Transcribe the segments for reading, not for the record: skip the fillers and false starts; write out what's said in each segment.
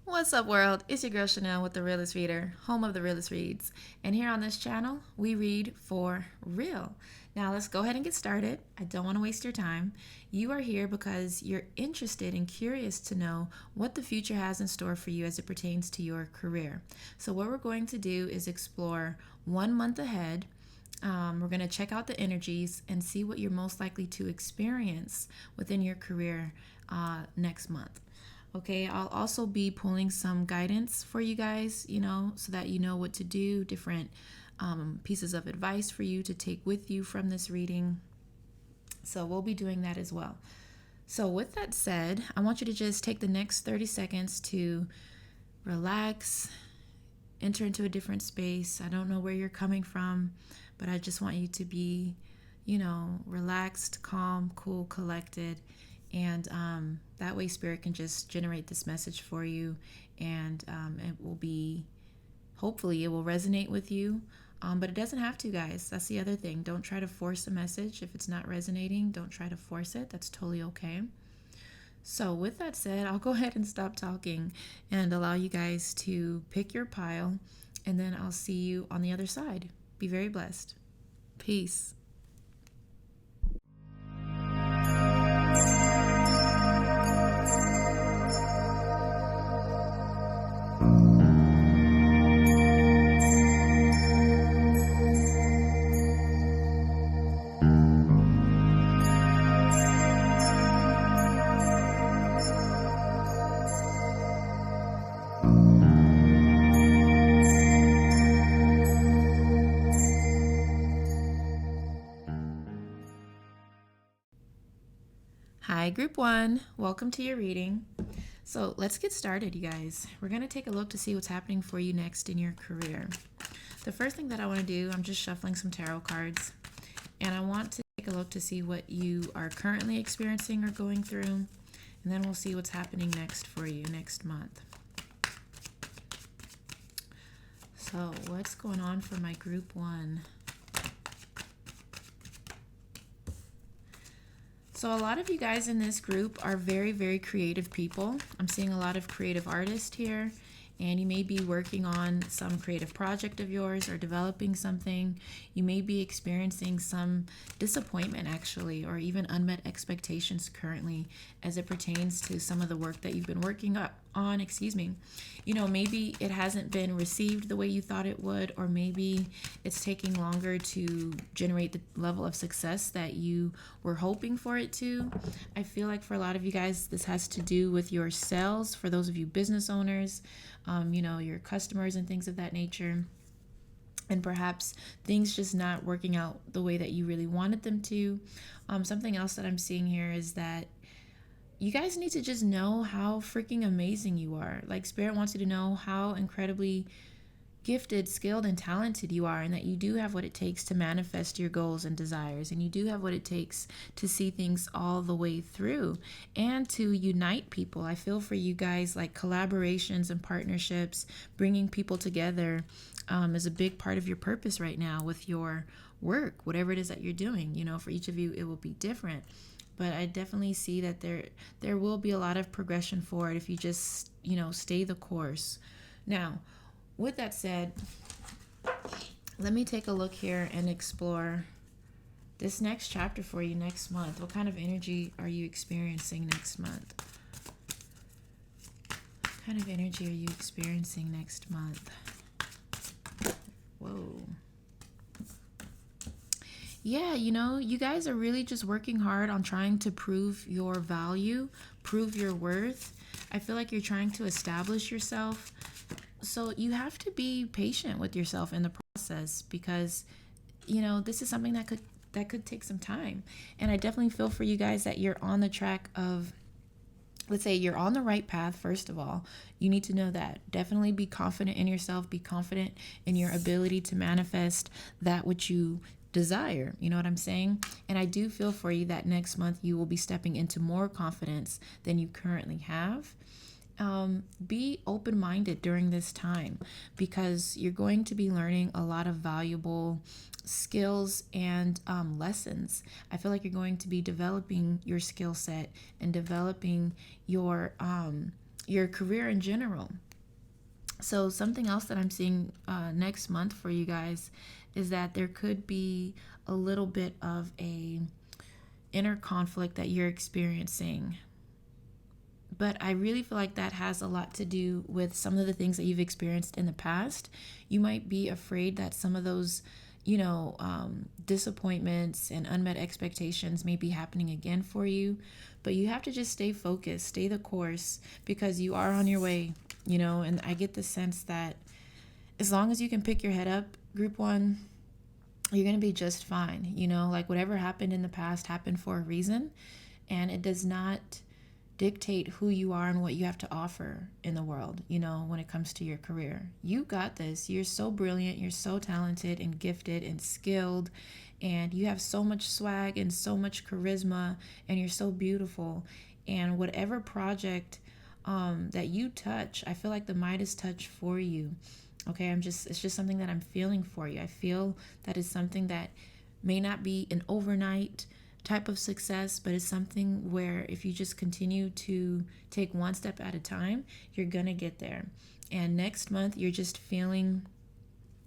What's up, world? It's your girl Chanel with The Realist Reader, home of The Realist Reads. And here on this channel, we read for real. Now, let's go ahead and get started. I don't want to waste your time. You are here because you're interested and curious to know what the future has in store for you as it pertains to your career. So what we're going to do is explore 1 month ahead. We're going to check out the energies and see what you're most likely to experience within your career next month. Okay, I'll also be pulling some guidance for you guys, so that you know what to do, different pieces of advice for you to take with you from this reading. So we'll be doing that as well. So with that said, I want you to just take the next 30 seconds to relax, enter into a different space. I don't know where you're coming from, but I just want you to be, relaxed, calm, cool, collected. And that way Spirit can just generate this message for you, and it will be, hopefully it will resonate with you, but it doesn't have to, guys. That's the other thing. Don't try to force a message. If it's not resonating, don't try to force it. That's totally okay. So with that said, I'll go ahead and stop talking and allow you guys to pick your pile, and then I'll see you on the other side. Be very blessed. Peace. Hi, Group 1. Welcome to your reading. So let's get started, you guys. We're going to take a look to see what's happening for you next in your career. The first thing that I want to do, I'm just shuffling some tarot cards, and I want to take a look to see what you are currently experiencing or going through, and then we'll see what's happening next for you next month. So what's going on for my Group 1? So a lot of you guys in this group are very, very creative people. I'm seeing a lot of creative artists here, and you may be working on some creative project of yours or developing something. You may be experiencing some disappointment, actually, or even unmet expectations currently as it pertains to some of the work that you've been working on. Maybe it hasn't been received the way you thought it would, or maybe it's taking longer to generate the level of success that you were hoping for it to. I feel like for a lot of you guys, this has to do with your sales. For those of you business owners, your customers and things of that nature. And perhaps things just not working out the way that you really wanted them to. Something else that I'm seeing here is that you guys need to just know how freaking amazing you are. Like, Spirit wants you to know how incredibly gifted, skilled, and talented you are, and that you do have what it takes to manifest your goals and desires, and you do have what it takes to see things all the way through and to unite people. I feel for you guys, like collaborations and partnerships, bringing people together is a big part of your purpose right now with your work, whatever it is that you're doing. For each of you, it will be different. But I definitely see that there will be a lot of progression forward if you just, stay the course. Now, with that said, let me take a look here and explore this next chapter for you next month. What kind of energy are you experiencing next month? What kind of energy are you experiencing next month? Whoa. Yeah, you guys are really just working hard on trying to prove your value, prove your worth. I feel like you're trying to establish yourself. So you have to be patient with yourself in the process, because, this is something that could take some time. And I definitely feel for you guys that you're on the track of, let's say you're on the right path. First of all, you need to know that. Definitely be confident in yourself. Be confident in your ability to manifest that which you desire. You know what I'm saying? And I do feel for you that next month you will be stepping into more confidence than you currently have. Be open-minded during this time because you're going to be learning a lot of valuable skills and lessons. I feel like you're going to be developing your skill set and developing your career in general. So something else that I'm seeing next month for you guys is that there could be a little bit of a inner conflict that you're experiencing. But I really feel like that has a lot to do with some of the things that you've experienced in the past. You might be afraid that some of those, disappointments and unmet expectations may be happening again for you. But you have to just stay focused, stay the course, because you are on your way, and I get the sense that as long as you can pick your head up, group one, you're going to be just fine. Like whatever happened in the past happened for a reason, and it does not dictate who you are and what you have to offer in the world, when it comes to your career. You got this. You're so brilliant. You're so talented and gifted and skilled, and you have so much swag and so much charisma, and you're so beautiful. And whatever project that you touch, I feel like the Midas touch for you. Okay, it's just something that I'm feeling for you. I feel that it's something that may not be an overnight type of success, but it's something where if you just continue to take one step at a time, you're gonna get there. And next month, you're feeling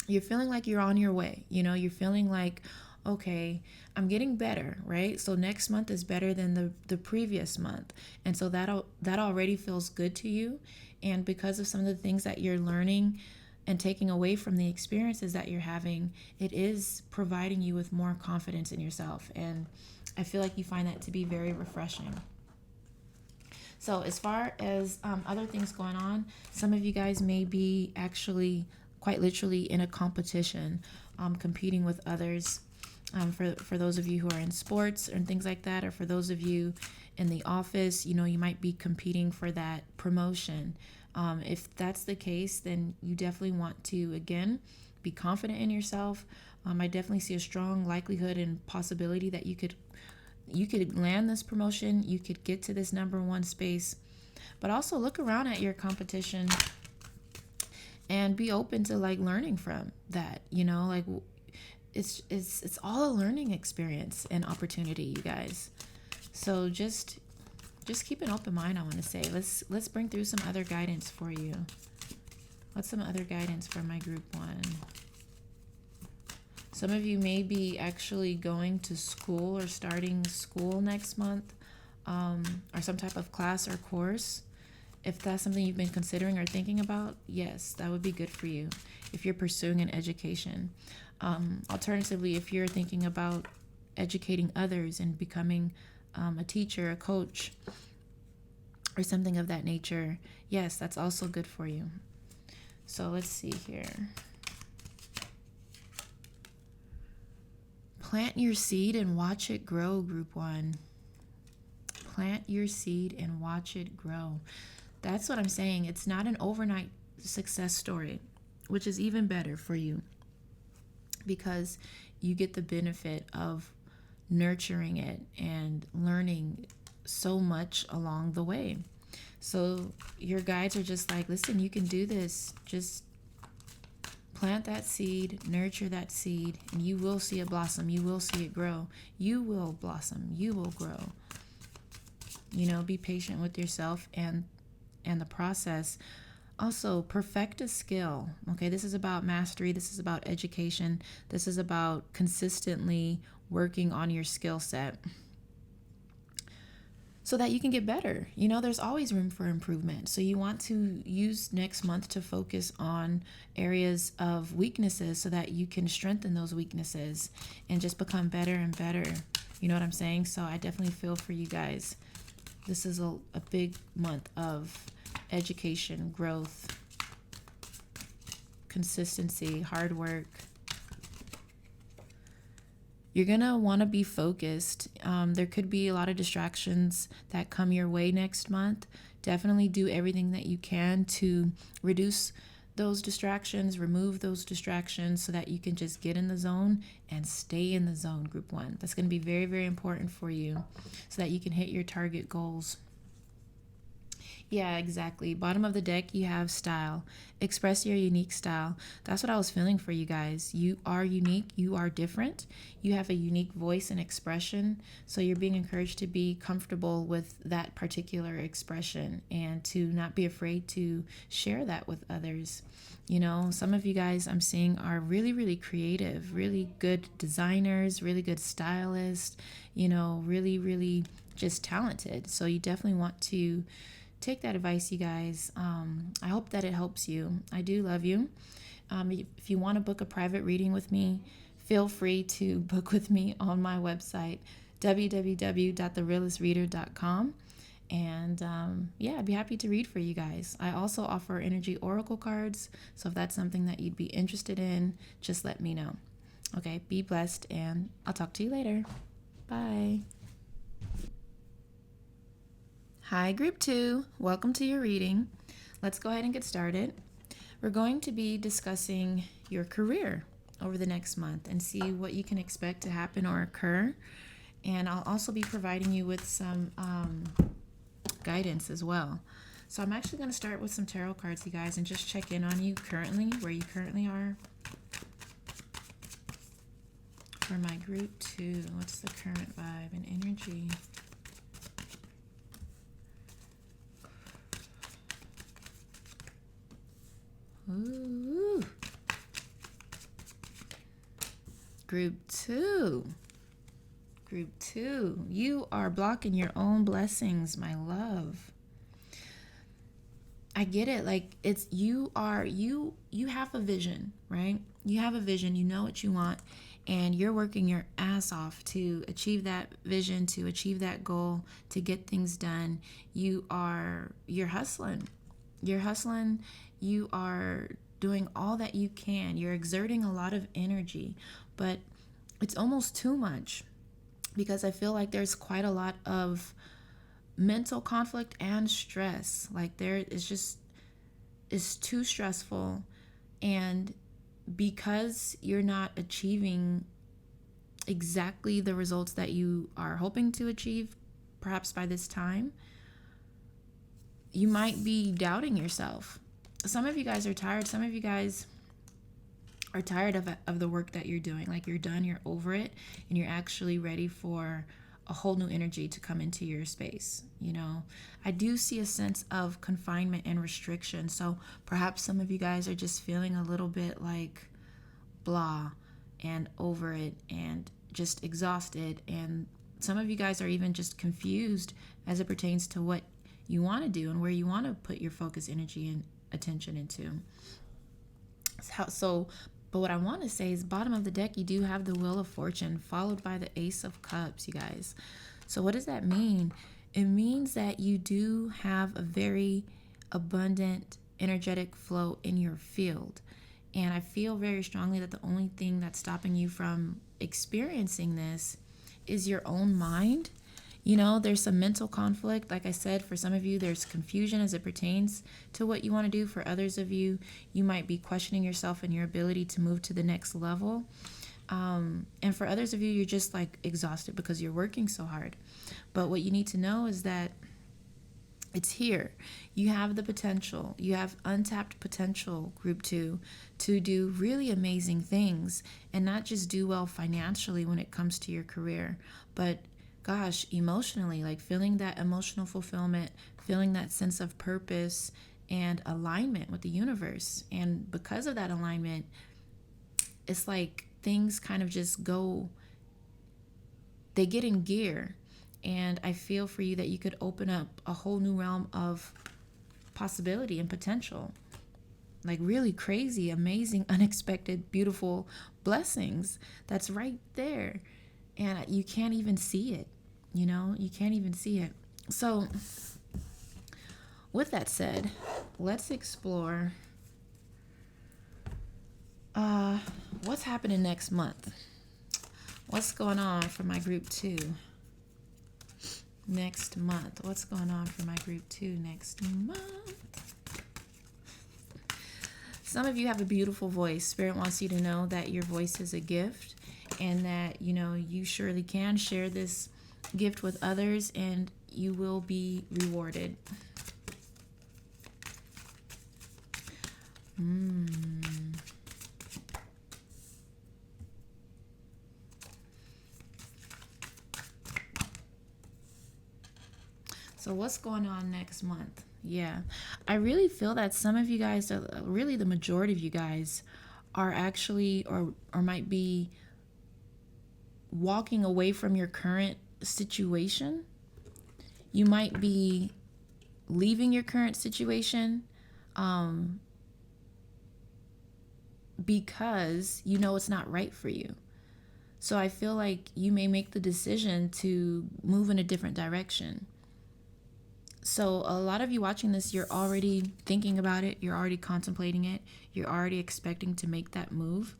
like you're on your way. You're feeling like, okay, I'm getting better, right? So next month is better than the previous month, and so that already feels good to you. And because of some of the things that you're learning and taking away from the experiences that you're having, it is providing you with more confidence in yourself. And I feel like you find that to be very refreshing. So as far as other things going on, some of you guys may be actually quite literally in a competition, competing with others. For those of you who are in sports and things like that, or for those of you in the office, you might be competing for that promotion. If that's the case, then you definitely want to, again, be confident in yourself. I definitely see a strong likelihood and possibility that you could land this promotion. You could get to this number one space, but also look around at your competition and be open to like learning from that. Like it's all a learning experience and opportunity, you guys. So just keep an open mind. I want to say let's bring through some other guidance for you. What's some other guidance for my group one? Some of you may be actually going to school or starting school next month, or some type of class or course. If that's something you've been considering or thinking about, yes, that would be good for you if you're pursuing an education. Alternatively, if you're thinking about educating others and becoming a teacher, a coach, or something of that nature, yes, that's also good for you. So let's see here. Plant your seed and watch it grow, group one. Plant your seed and watch it grow. That's what I'm saying. It's not an overnight success story, which is even better for you because you get the benefit of nurturing it and learning so much along the way. So your guides are just like, listen, you can do this. Just plant that seed, nurture that seed, and you will see it blossom. You will see it grow. You will blossom. You will grow. Be patient with yourself and the process. Also, perfect a skill. Okay, this is about mastery. This is about education. This is about consistently working on your skill set so that you can get better. There's always room for improvement. So you want to use next month to focus on areas of weaknesses so that you can strengthen those weaknesses and just become better and better. You know what I'm saying? So I definitely feel for you guys. This is a big month of education, growth, consistency, hard work. You're going to want to be focused. There could be a lot of distractions that come your way next month. Definitely do everything that you can to reduce those distractions, remove those distractions so that you can just get in the zone and stay in the zone, group one. That's going to be very, very important for you so that you can hit your target goals. Yeah, exactly. Bottom of the deck, you have style. Express your unique style. That's what I was feeling for you guys. You are unique. You are different. You have a unique voice and expression. So you're being encouraged to be comfortable with that particular expression and to not be afraid to share that with others. You know, some of you guys I'm seeing are really, really creative, really good designers, really good stylists, really, really just talented. So you definitely want to take that advice, you guys. I hope that it helps you. I do love you. If you want to book a private reading with me, feel free to book with me on my website, www.therealistreader.com. And yeah, I'd be happy to read for you guys. I also offer energy oracle cards. So if that's something that you'd be interested in, just let me know. Okay, be blessed, and I'll talk to you later. Bye. Hi, Group 2. Welcome to your reading. Let's go ahead and get started. We're going to be discussing your career over the next month and see what you can expect to happen or occur. And I'll also be providing you with some guidance as well. So I'm actually going to start with some tarot cards, you guys, and just check in on you currently, where you currently are. For my Group 2, what's the current vibe and energy? Ooh. Group 2. Group 2. You are blocking your own blessings, my love. I get it. Like, it's you have a vision, right? You have a vision, you know what you want, and you're working your ass off to achieve that vision, to achieve that goal, to get things done. You're hustling. You're hustling. You are doing all that you can. You're exerting a lot of energy, but it's almost too much, because I feel like there's quite a lot of mental conflict and stress. Like, it's too stressful, and because you're not achieving exactly the results that you are hoping to achieve, perhaps by this time, you might be doubting yourself. Some of you guys are tired. Some of you guys are tired of the work that you're doing. Like, you're done, you're over it, and you're actually ready for a whole new energy to come into your space. I do see a sense of confinement and restriction. So perhaps some of you guys are just feeling a little bit like blah and over it and just exhausted. And some of you guys are even just confused as it pertains to what you want to do and where you want to put your focus, energy, and attention into. But what I want to say is, bottom of the deck, you do have the Wheel of Fortune followed by the Ace of Cups, you guys. So what does that mean? It means that you do have a very abundant energetic flow in your field. And I feel very strongly that the only thing that's stopping you from experiencing this is your own mind. There's some mental conflict. Like I said, for some of you, there's confusion as it pertains to what you want to do. For others of you, you might be questioning yourself and your ability to move to the next level. And for others of you, you're just like exhausted because you're working so hard. But what you need to know is that it's here. You have the potential. You have untapped potential, Group 2, to do really amazing things, and not just do well financially when it comes to your career, but gosh, emotionally, like feeling that emotional fulfillment, feeling that sense of purpose and alignment with the universe. And because of that alignment, it's like things kind of just they get in gear. And I feel for you that you could open up a whole new realm of possibility and potential. Like really crazy, amazing, unexpected, beautiful blessings that's right there. And you can't even see it. You can't even see it. So with that said, let's explore what's happening next month. What's going on for my Group 2 next month? What's going on for my Group 2 next month? Some of you have a beautiful voice. Spirit wants you to know that your voice is a gift, and that, you surely can share this gift with others, and you will be rewarded. So what's going on next month? Yeah, I really feel that some of you guys, really the majority of you guys, are actually or might be walking away from your current situation. You might be leaving your current situation because you know it's not right for you. So I feel like you may make the decision to move in a different direction. So a lot of you watching this, you're already thinking about it, you're already contemplating it, you're already expecting to make that move,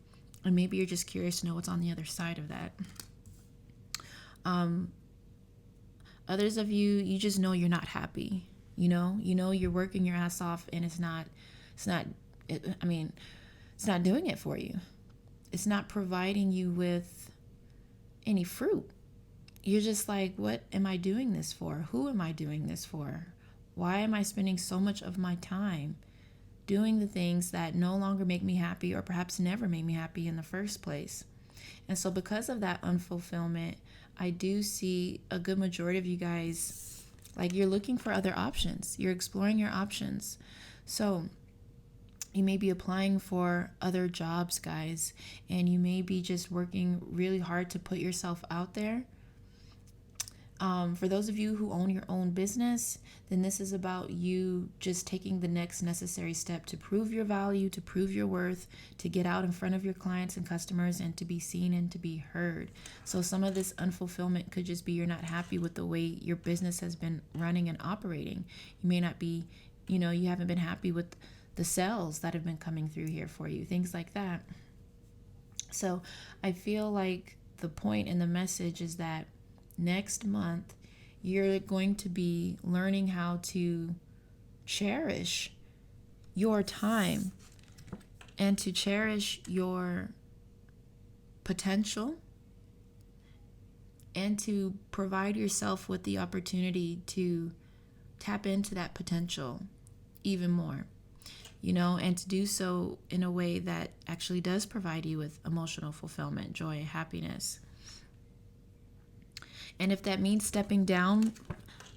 and maybe you're just curious to know what's on the other side of that. Others of you, you just know you're not happy. You know you're working your ass off, and it's not doing it for you. It's not providing you with any fruit. You're just like, what am I doing this for? Who am I doing this for? Why am I spending so much of my time doing the things that no longer make me happy, or perhaps never made me happy in the first place? And so because of that unfulfillment, I do see a good majority of you guys, like, you're looking for other options. You're exploring your options. So you may be applying for other jobs, guys, and you may be just working really hard to put yourself out there. For those of you who own your own business, then this is about you just taking the next necessary step to prove your value, to prove your worth, to get out in front of your clients and customers, and to be seen and to be heard. So some of this unfulfillment could just be you're not happy with the way your business has been running and operating. You may not be, you haven't been happy with the sales that have been coming through here for you, things like that. So I feel like the point and the message is that next month, you're going to be learning how to cherish your time and to cherish your potential and to provide yourself with the opportunity to tap into that potential even more, and to do so in a way that actually does provide you with emotional fulfillment, joy, happiness. And if that means stepping down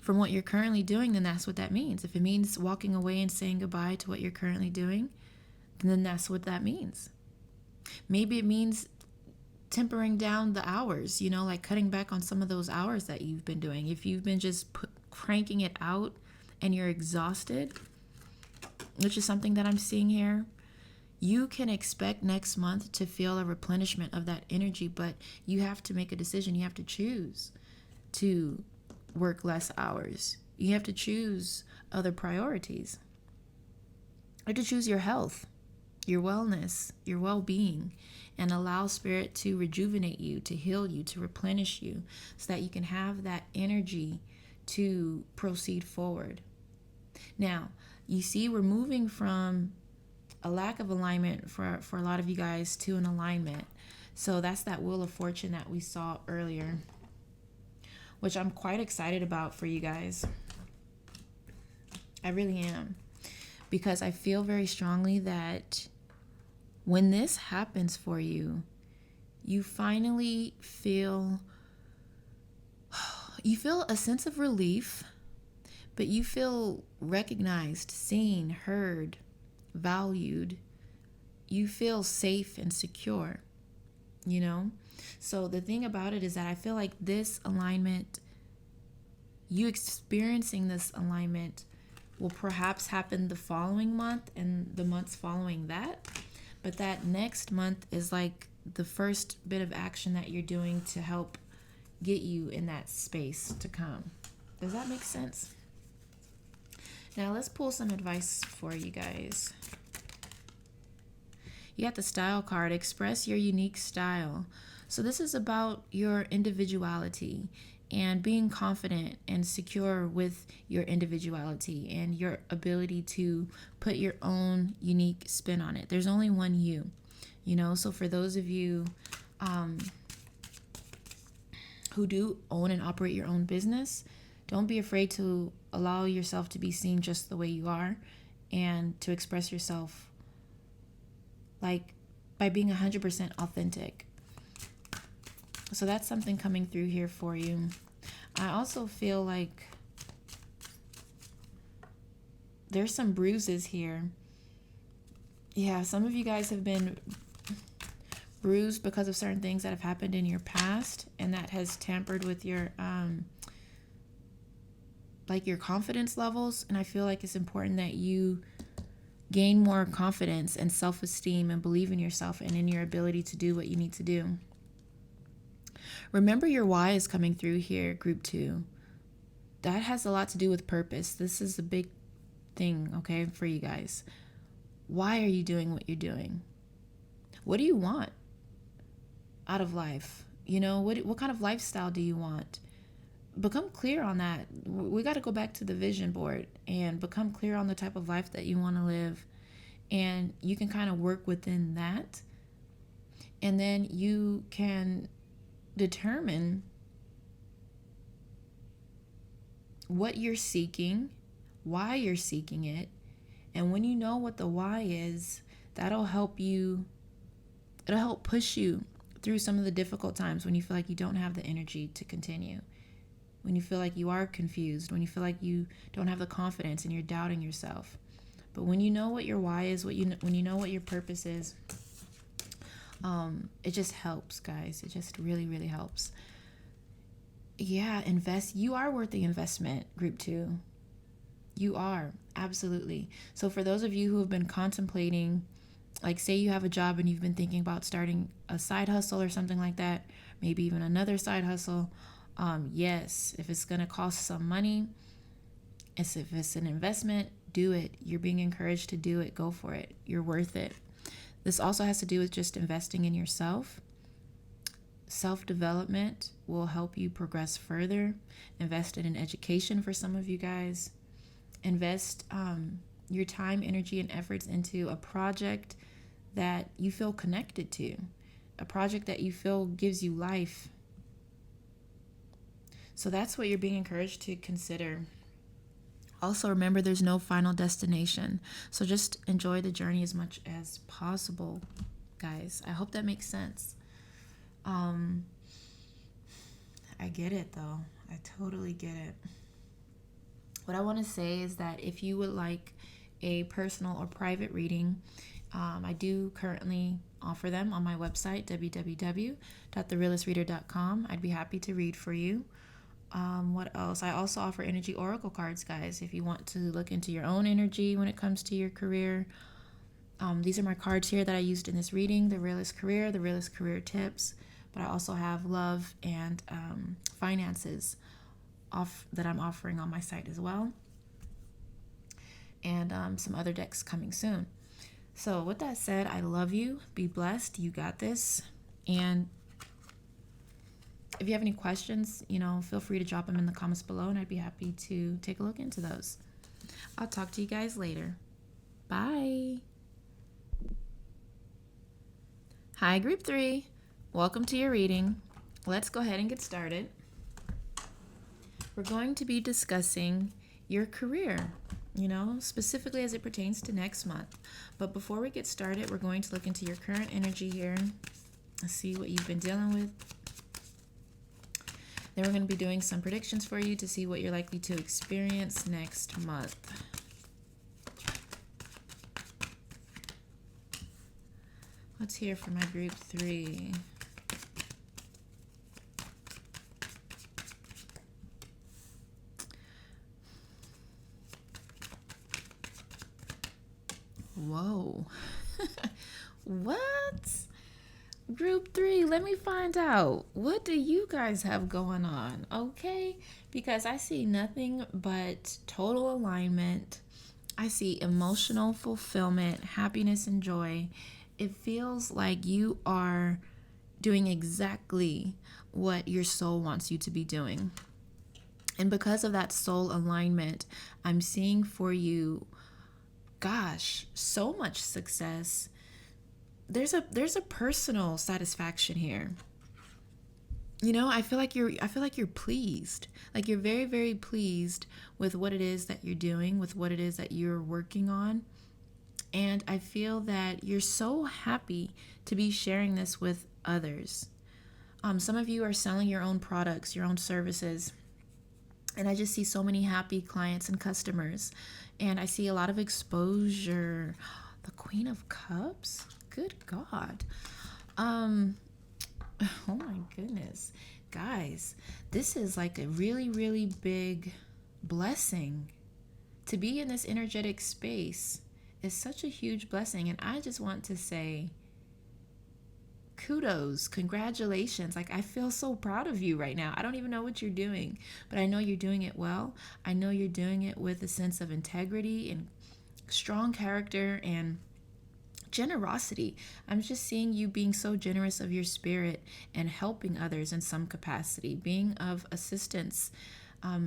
from what you're currently doing, then that's what that means. If it means walking away and saying goodbye to what you're currently doing, then that's what that means. Maybe it means tempering down the hours, like cutting back on some of those hours that you've been doing. If you've been just cranking it out and you're exhausted, which is something that I'm seeing here, you can expect next month to feel a replenishment of that energy, but you have to make a decision. You have to choose to work less hours. You have to choose other priorities. You have to choose your health, your wellness, your well-being, and allow Spirit to rejuvenate you, to heal you, to replenish you, so that you can have that energy to proceed forward. Now, you see, we're moving from a lack of alignment for a lot of you guys to an alignment. So that's that Wheel of Fortune that we saw earlier, which I'm quite excited about for you guys. I really am. Because I feel very strongly that when this happens for you, you finally feel a sense of relief, but you feel recognized, seen, heard, valued. You feel safe and secure, So the thing about it is that I feel like this alignment, you experiencing this alignment, will perhaps happen the following month and the months following that. But that next month is like the first bit of action that you're doing to help get you in that space to come. Does that make sense? Now let's pull some advice for you guys. You got the style card, express your unique style. So this is about your individuality and being confident and secure with your individuality and your ability to put your own unique spin on it. There's only one you, so for those of you who do own and operate your own business, don't be afraid to allow yourself to be seen just the way you are and to express yourself like by being 100% authentic. So that's something coming through here for you. I also feel like there's some bruises here. Yeah, some of you guys have been bruised because of certain things that have happened in your past, and that has tampered with your like your confidence levels. And I feel like it's important that you gain more confidence and self-esteem and believe in yourself and in your ability to do what you need to do. Remember, your why is coming through here, group 2. That has a lot to do with purpose. This is a big thing, okay, for you guys. Why are you doing what you're doing? What do you want out of life? You know, what kind of lifestyle do you want? Become clear on that. We got to go back to the vision board and become clear on the type of life that you want to live. And you can kind of work within that. And then you can determine what you're seeking, why you're seeking it. And when you know what the why is, that'll help you, it'll help push you through some of the difficult times when you feel like you don't have the energy to continue, when you feel like you are confused, when you feel like you don't have the confidence and you're doubting yourself. But when you know what your why is, when you know what your purpose is, it just helps, guys. It just really, really helps. Yeah, invest. You are worth the investment, group 2. You are, absolutely. So for those of you who have been contemplating, like say you have a job and you've been thinking about starting a side hustle or something like that, maybe even another side hustle, yes, if it's going to cost some money, if it's an investment, do it. You're being encouraged to do it. Go for it. You're worth it. This also has to do with just investing in yourself. Self-development will help you progress further. Invest in education for some of you guys. Invest your time, energy, and efforts into a project that you feel connected to, a project that you feel gives you life. So that's what you're being encouraged to consider. Also, remember, there's no final destination. So just enjoy the journey as much as possible, guys. I hope that makes sense. I get it, though. I totally get it. What I want to say is that if you would like a personal or private reading, I do currently offer them on my website, www.therealistreader.com. I'd be happy to read for you. What else? I also offer energy oracle cards, guys, if you want to look into your own energy when it comes to your career. These are my cards here that I used in this reading: the realist career, the realist career tips, but I also have love and finances that I'm offering on my site as well, and some other decks coming soon. So with that said, I love you. Be blessed. You got this. And if you have any questions, feel free to drop them in the comments below, and I'd be happy to take a look into those. I'll talk to you guys later. Bye. Hi, group 3. Welcome to your reading. Let's go ahead and get started. We're going to be discussing your career, specifically as it pertains to next month. But before we get started, we're going to look into your current energy here and see what you've been dealing with. Then we're going to be doing some predictions for you to see what you're likely to experience next month. Let's hear from my group 3. Whoa. What? Group 3, let me find out. What do you guys have going on? Okay? Because I see nothing but total alignment. I see emotional fulfillment, happiness, and joy. It feels like you are doing exactly what your soul wants you to be doing. And because of that soul alignment, I'm seeing for you, gosh, so much success. There's a personal satisfaction here. I feel like you're pleased. Like you're very, very pleased with what it is that you're doing, with what it is that you're working on. And I feel that you're so happy to be sharing this with others. Some of you are selling your own products, your own services. And I just see so many happy clients and customers. And I see a lot of exposure. The Queen of Cups? Good God. Um, oh my goodness. Guys, this is like a really, really big blessing. To be in this energetic space is such a huge blessing. And I just want to say, kudos, congratulations. Like, I feel so proud of you right now. I don't even know what you're doing, but I know you're doing it well. I know you're doing it with a sense of integrity and strong character and generosity. I'm just seeing you being so generous of your spirit and helping others in some capacity, being of assistance.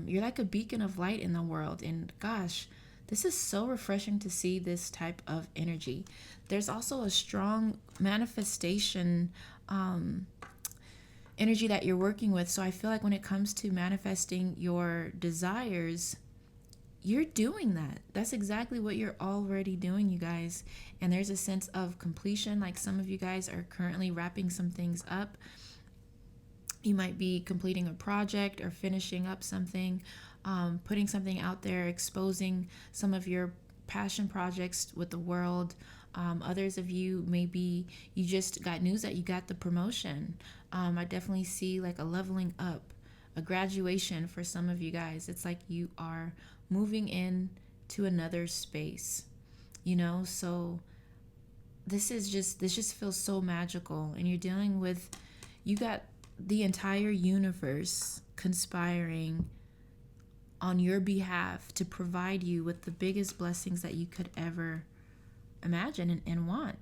You're like a beacon of light in the world. And gosh, this is so refreshing to see this type of energy. There's also a strong manifestation energy that you're working with. So I feel like when it comes to manifesting your desires, you're doing that. That's exactly what you're already doing, you guys. And there's a sense of completion. Like, some of you guys are currently wrapping some things up. You might be completing a project or finishing up something, putting something out there, exposing some of your passion projects with the world. Others of you, maybe you just got news that you got the promotion. I definitely see like a leveling up, a graduation for some of you guys. It's like you are moving in to another space, so this just feels so magical. And you're dealing with, you got the entire universe conspiring on your behalf to provide you with the biggest blessings that you could ever imagine and want.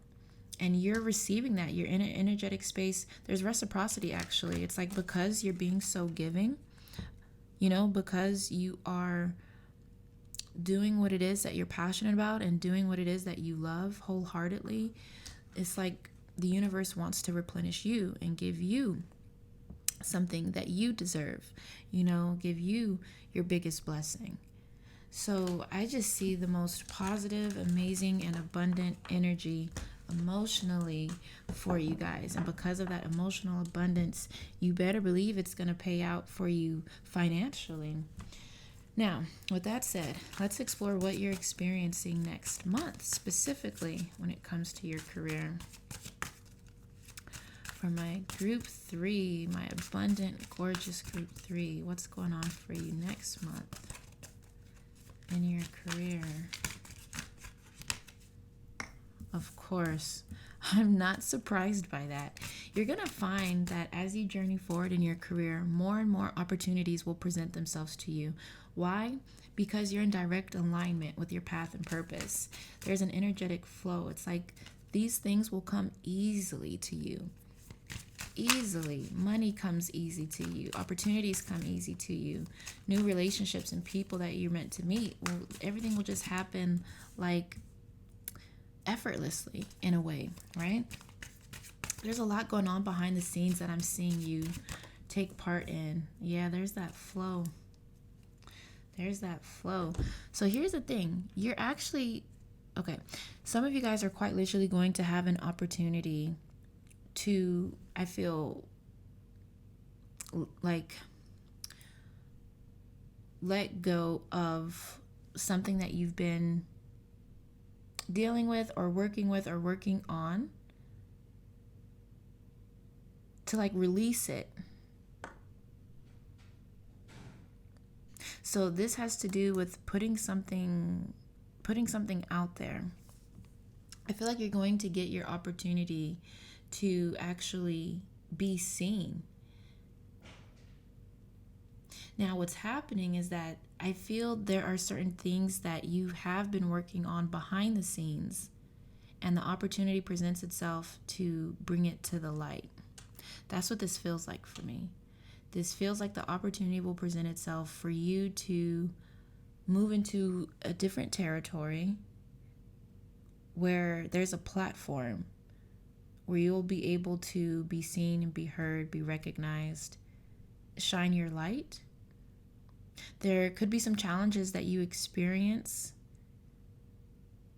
And you're receiving that. You're in an energetic space. There's reciprocity, actually. It's like, because you're being so giving, because you are doing what it is that you're passionate about and doing what it is that you love wholeheartedly, it's like the universe wants to replenish you and give you something that you deserve, give you your biggest blessing. So I just see the most positive, amazing, and abundant energy emotionally for you guys. And because of that emotional abundance, you better believe it's going to pay out for you financially. Now, with that said, let's explore what you're experiencing next month, specifically when it comes to your career. For my group 3, my abundant, gorgeous group 3, what's going on for you next month in your career? Of course, I'm not surprised by that. You're going to find that as you journey forward in your career, more and more opportunities will present themselves to you. Why? Because you're in direct alignment with your path and purpose. There's an energetic flow. It's like these things will come easily to you. Easily. Money comes easy to you. Opportunities come easy to you. New relationships and people that you're meant to meet. Everything will just happen like effortlessly in a way, right? There's a lot going on behind the scenes that I'm seeing you take part in. Yeah, there's that flow. There's that flow. So here's the thing. You're actually, okay, some of you guys are quite literally going to have an opportunity to, I feel like, let go of something that you've been dealing with or working on, to like release it. So this has to do with putting something out there. I feel like you're going to get your opportunity to actually be seen. Now, what's happening is that I feel there are certain things that you have been working on behind the scenes, and the opportunity presents itself to bring it to the light. That's what this feels like for me. This feels like the opportunity will present itself for you to move into a different territory where there's a platform where you'll be able to be seen and be heard, be recognized, shine your light. There could be some challenges that you experience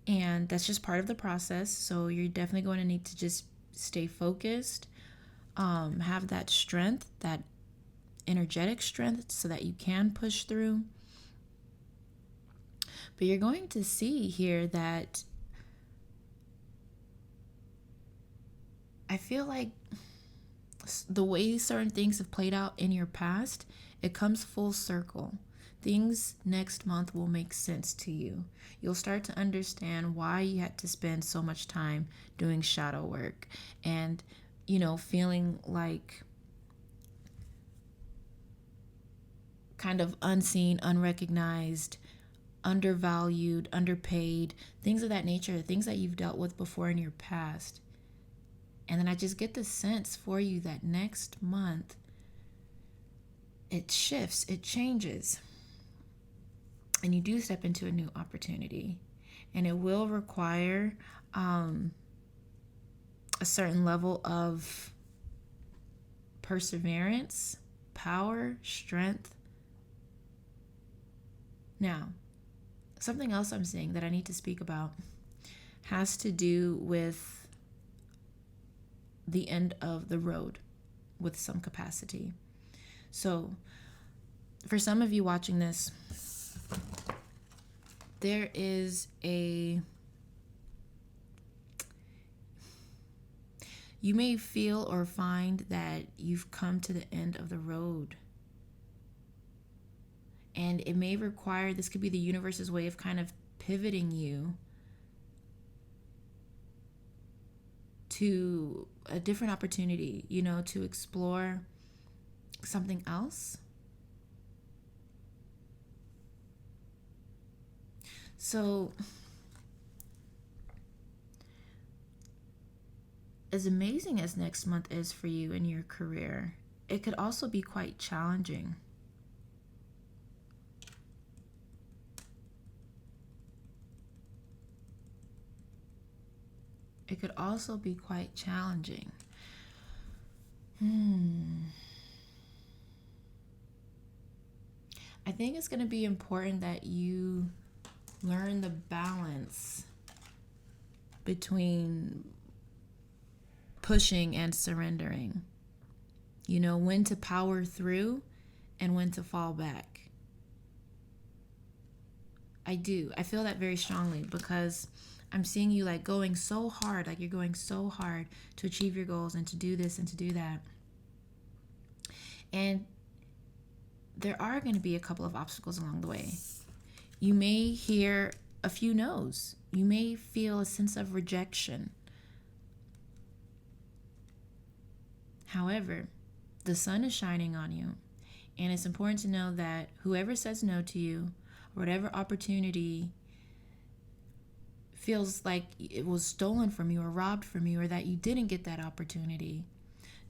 And that's just part of the process. So you're definitely going to need to just stay focused, have that strength, that energetic strength, so that you can push through. But you're going to see here that I feel like the way certain things have played out in your past, it comes full circle. Things next month will make sense to you. You'll start to understand why you had to spend so much time doing shadow work and, feeling like kind of unseen, unrecognized, undervalued, underpaid, things of that nature, things that you've dealt with before in your past. And then I just get the sense for you that next month, it shifts, it changes. And you do step into a new opportunity. And it will require a certain level of perseverance, power, strength. Now, something else I'm seeing that I need to speak about has to do with the end of the road with some capacity. So, for some of you watching this, there is you may feel or find that you've come to the end of the road. And it may require, this could be the universe's way of kind of pivoting you to a different opportunity, to explore something else. So, as amazing as next month is for you in your career, it could also be quite challenging. It could also be quite challenging. I think it's going to be important that you learn the balance between pushing and surrendering. When to power through and when to fall back. I feel that very strongly because I'm seeing you like going so hard, like you're going so hard to achieve your goals and to do this and to do that. And there are going to be a couple of obstacles along the way. You may hear a few no's. You may feel a sense of rejection. However, the sun is shining on you, and it's important to know that whoever says no to you, whatever opportunity feels like it was stolen from you or robbed from you, or that you didn't get that opportunity,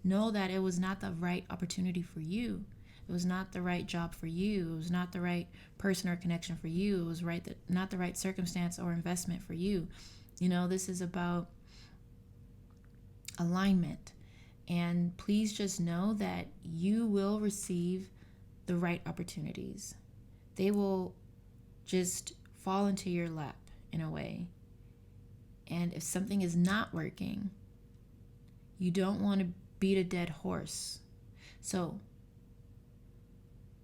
know that it was not the right opportunity for you. It was not the right job for you. It was not the right person or connection for you. It was not the right circumstance or investment for you. This is about alignment. And please just know that you will receive the right opportunities. They will just fall into your lap in a way. And if something is not working, you don't want to beat a dead horse. So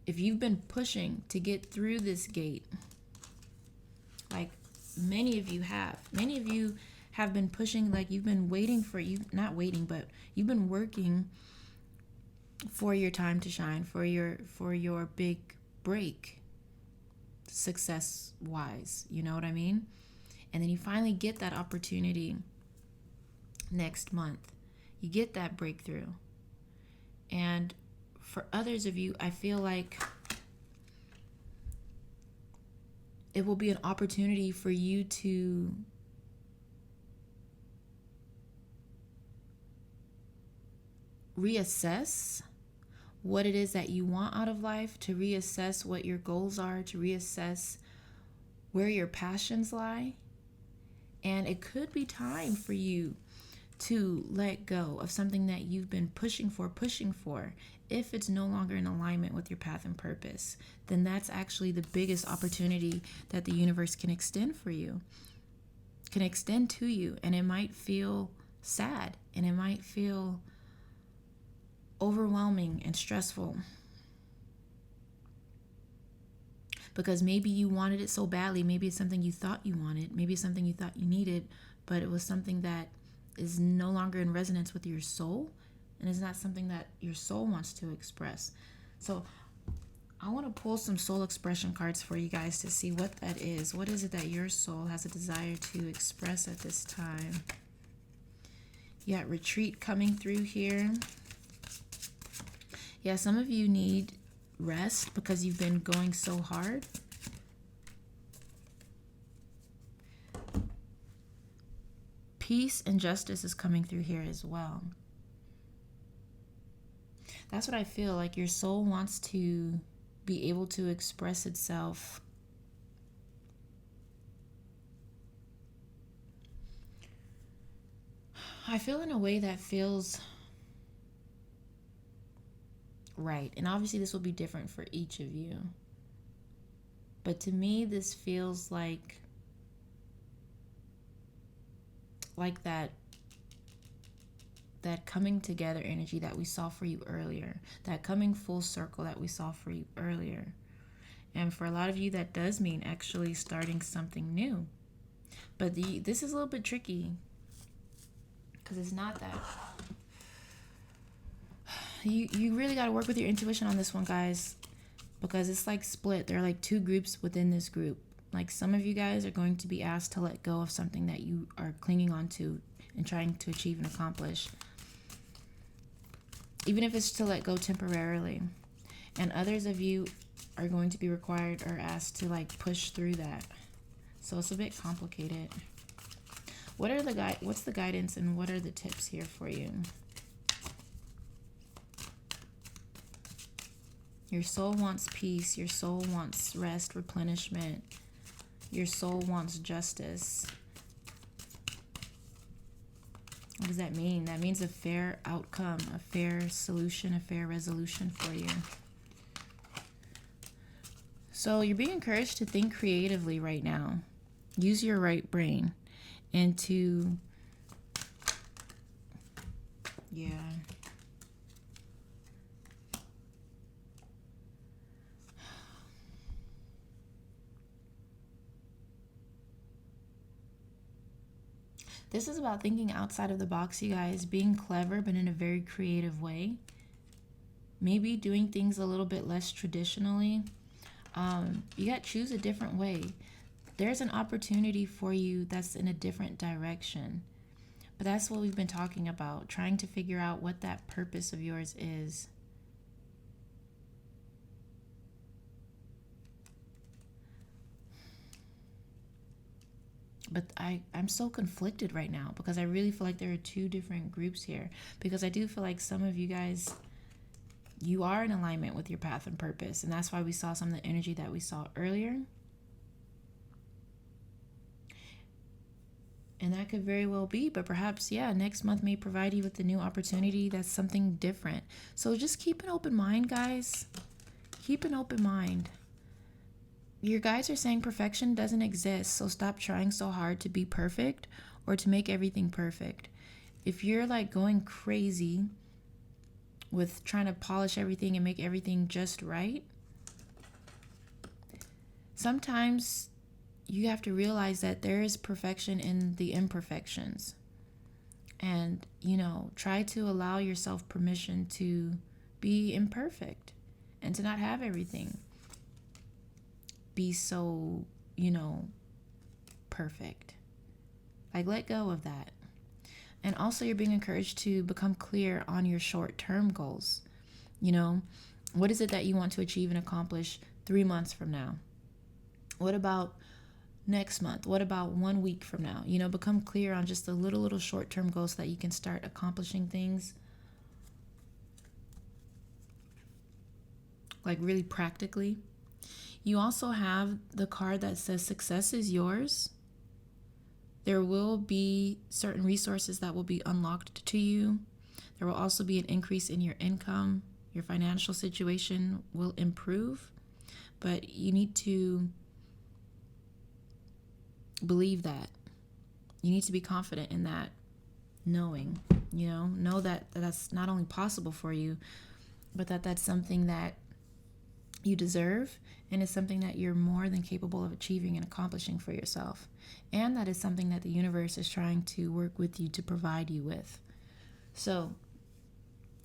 if you've been pushing to get through this gate, like many of you have been pushing, like you've been waiting for not waiting, but you've been working for your time to shine, for your big break, success wise, you know what I mean? And then you finally get that opportunity next month. You get that breakthrough. And for others of you, I feel like it will be an opportunity for you to reassess what it is that you want out of life, to reassess what your goals are, to reassess where your passions lie. And it could be time for you to let go of something that you've been pushing for. If it's no longer in alignment with your path and purpose, then that's actually the biggest opportunity that the universe can extend for you. can extend to you, and it might feel sad and it might feel overwhelming and stressful because maybe you wanted it so badly. Maybe it's something you thought you wanted, maybe it's something you thought you needed, but it was something that is no longer in resonance with your soul, and is not something that your soul wants to express. So I want to pull some soul expression cards for you guys to see what that is. What is it that your soul has a desire to express at this time? You got retreat coming through here. Yeah, some of you need rest because you've been going so hard. Peace and justice is coming through here as well. That's what I feel like. Your soul wants to be able to express itself I feel in a way that feels right. And obviously this will be different for each of you. But to me, this feels like that coming together energy that we saw for you earlier, that coming full circle that we saw for you earlier. And for a lot of you, that does mean actually starting something new. But this is a little bit tricky because it's not that. You really got to work with your intuition on this one, guys, because it's like split. There are like two groups within this group. Like some of you guys are going to be asked to let go of something that you are clinging on to and trying to achieve and accomplish, even if it's to let go temporarily. And others of you are going to be required or asked to like push through that. So it's a bit complicated. What's the guidance and what are the tips here for you? Your soul wants peace. Your soul wants rest, replenishment. Your soul wants justice. What does that mean? That means a fair outcome, a fair solution, a fair resolution for you. So you're being encouraged to think creatively right now. Use your right brain and to, This is about thinking outside of the box, you guys, being clever, but in a very creative way. Maybe doing things a little bit less traditionally. You got to choose a different way. There's an opportunity for you that's in a different direction. But that's what we've been talking about, trying to figure out what that purpose of yours is. But I'm so conflicted right now because I really feel like there are two different groups here. Because I do feel like some of you guys, you are in alignment with your path and purpose. And that's why we saw some of the energy that we saw earlier. And that could very well be. But perhaps, next month may provide you with a new opportunity that's something different. So just keep an open mind, guys. Keep an open mind. Your guides are saying perfection doesn't exist, so stop trying so hard to be perfect or to make everything perfect. If you're like going crazy with trying to polish everything and make everything just right, sometimes you have to realize that there is perfection in the imperfections. And, try to allow yourself permission to be imperfect and to not have everything be so, perfect. Like, let go of that. And also you're being encouraged to become clear on your short-term goals. What is it that you want to achieve and accomplish 3 months from now? What about next month? What about 1 week from now? Become clear on just the little short-term goals so that you can start accomplishing things like really practically. You also have the card that says success is yours. There will be certain resources that will be unlocked to you. There will also be an increase in your income. Your financial situation will improve, but you need to believe that. You need to be confident in that knowing, know that that's not only possible for you, but that's something that you deserve, and it's something that you're more than capable of achieving and accomplishing for yourself. And that is something that the universe is trying to work with you to provide you with. So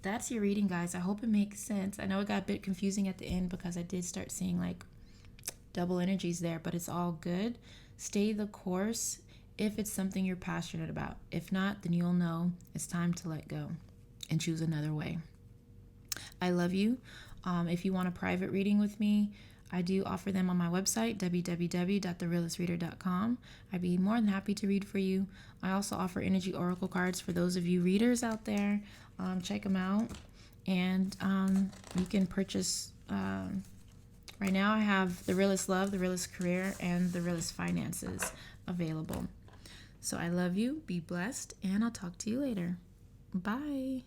that's your reading, guys. I hope it makes sense. I know it got a bit confusing at the end because I did start seeing like double energies there, but it's all good. Stay the course if it's something you're passionate about. If not, then you'll know it's time to let go and choose another way. I love you. If you want a private reading with me, I do offer them on my website, www.therealistreader.com. I'd be more than happy to read for you. I also offer energy oracle cards for those of you readers out there. Check them out. And you can purchase, right now I have The Realist Love, The Realist Career, and The Realist Finances available. So I love you. Be blessed. And I'll talk to you later. Bye.